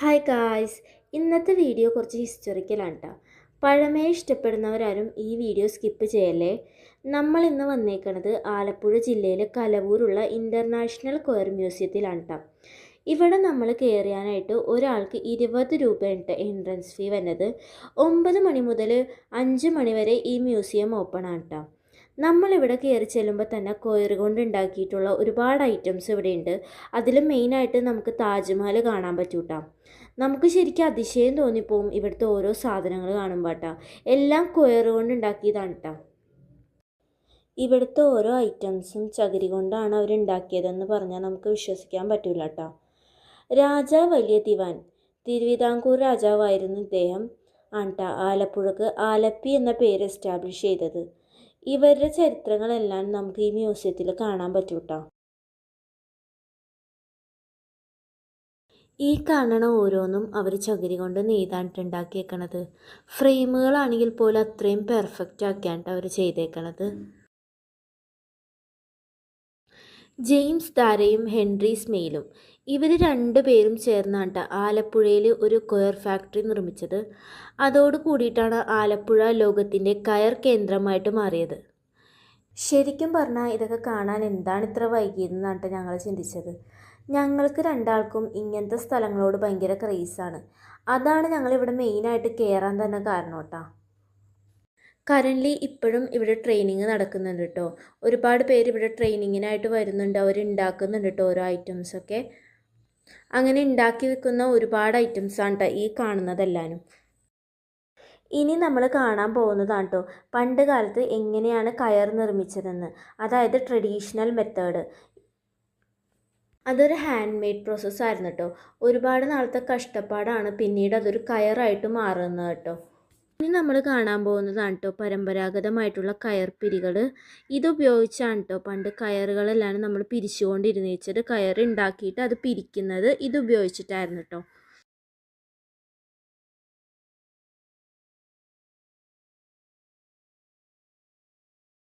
Hi guys, ഇന്നത്തെ video കുറച്ച് ഹിസ്റ്റോറിക്കലാണ് കേട്ടോ. പഴമയെ ഇഷ്ടപ്പെടുന്നവരാരും ഈ വീഡിയോ സ്കിപ്പ് ചെയ്യല്ലേ. നമ്മൾ ഇന്ന് വന്നേക്കണത് ആലപ്പുഴ ജില്ലയിലെ കലവൂരുള്ള ഇൻ്റർനാഷണൽ കൊയർ മ്യൂസിയത്തിലാണ് കേട്ടോ. ഇവിടെ നമ്മൾ കയറിയാനായിട്ട് ഒരാൾക്ക് 20 രൂപയാണ് എൻട്രൻസ് ഫീ വരുന്നത്. 9 മണി മുതൽ 5 മണി വരെ ഈ മ്യൂസിയം ഓപ്പൺ ആണ് കേട്ടോ. നമ്മളിവിടെ കയറി ചെല്ലുമ്പോൾ തന്നെ കൊയർ കൊണ്ട് ഉണ്ടാക്കിയിട്ടുള്ള ഒരുപാട് ഐറ്റംസ് ഇവിടെ ഉണ്ട്. അതിൽ മെയിനായിട്ട് നമുക്ക് താജ്മഹൽ കാണാൻ പറ്റൂട്ടാ. നമുക്ക് ശരിക്കും അതിശയം തോന്നിപ്പോവും ഇവിടുത്തെ ഓരോ സാധനങ്ങൾ കാണുമ്പോൾ കേട്ടോ. എല്ലാം കൊയർ കൊണ്ട് ഉണ്ടാക്കിയതാണ് കേട്ടോ. ഇവിടുത്തെ ഓരോ ഐറ്റംസും ചകിരി കൊണ്ടാണ് അവരുണ്ടാക്കിയതെന്ന് പറഞ്ഞാൽ നമുക്ക് വിശ്വസിക്കാൻ പറ്റില്ല കേട്ടോ. രാജാവ് വലിയ ദിവാൻ, തിരുവിതാംകൂർ രാജാവായിരുന്നു ഇദ്ദേഹം ആണ് കേട്ടോ ആലപ്പുഴക്ക് ആലപ്പി എന്ന പേര് എസ്റ്റാബ്ലിഷ് ചെയ്തത്. ഇവരുടെ ചരിത്രങ്ങളെല്ലാം നമുക്ക് ഈ മ്യൂസിയത്തിൽ കാണാൻ പറ്റും കേട്ടോ. ഈ കാണണ ഓരോന്നും അവർ ചകിരി കൊണ്ട് നെയ്താണ്ടുണ്ടാക്കിയേക്കണത്. ഫ്രെയിമുകളാണെങ്കിൽ പോലും അത്രയും പെർഫെക്റ്റ് ആക്കിയാണ് അവർ ചെയ്തേക്കണത്. ജെയിംസ് ദാരയും ഹെൻറി സ്മെയിലും ഇവർ രണ്ടുപേരും ചേർന്നാണ് ആലപ്പുഴയിൽ ഒരു കൊയർ ഫാക്ടറി നിർമ്മിച്ചത്. അതോട് കൂടിയിട്ടാണ് ആലപ്പുഴ ലോകത്തിൻ്റെ കയർ കേന്ദ്രമായിട്ട് മാറിയത്. ശരിക്കും പറഞ്ഞാൽ ഇതൊക്കെ കാണാൻ എന്താണ് ഇത്ര വൈകിയതെന്നാണ് ഞങ്ങൾ ചിന്തിച്ചത്. ഞങ്ങൾക്ക് രണ്ടാൾക്കും ഇങ്ങനത്തെ സ്ഥലങ്ങളോട് ഭയങ്കര ക്രേസാണ്. അതാണ് ഞങ്ങളിവിടെ മെയിനായിട്ട് കയറാൻ തന്നെ കാരണം കേട്ടോ. കറൻ്റ്ലി ഇപ്പോഴും ഇവിടെ ട്രെയിനിങ് നടക്കുന്നുണ്ട് കേട്ടോ. ഒരുപാട് പേര് ഇവിടെ ട്രെയിനിങ്ങിനായിട്ട് വരുന്നുണ്ട്. അവരുണ്ടാക്കുന്നുണ്ട് കേട്ടോ ഓരോ ഐറ്റംസൊക്കെ. അങ്ങനെ ഉണ്ടാക്കി വെക്കുന്ന ഒരുപാട് ഐറ്റംസാണ് കേട്ടോ ഈ കാണുന്നതെല്ലാനും. ഇനി നമ്മൾ കാണാൻ പോകുന്നതാണ് കേട്ടോ പണ്ട് കാലത്ത് എങ്ങനെയാണ് കയർ നിർമ്മിച്ചതെന്ന്. അതായത് ട്രഡീഷണൽ മെത്തേഡ്. അതൊരു ഹാൻഡ് മെയ്ഡ് പ്രോസസ്സായിരുന്നു കേട്ടോ. ഒരുപാട് നാളത്തെ കഷ്ടപ്പാടാണ് പിന്നീട് അതൊരു കയറായിട്ട് മാറുന്നത് കേട്ടോ. ഇനി നമ്മൾ കാണാൻ പോകുന്നതാണ് കേട്ടോ പരമ്പരാഗതമായിട്ടുള്ള കയർ പിരികൾ. ഇതുപയോഗിച്ചാണ് കേട്ടോ പണ്ട് കയറുകളെല്ലാം നമ്മൾ പിരിച്ചുകൊണ്ടിരുന്ന് വെച്ചത്. കയർ ഉണ്ടാക്കിയിട്ട് അത് പിരിക്കുന്നത് ഇതുപയോഗിച്ചിട്ടായിരുന്നു കേട്ടോ.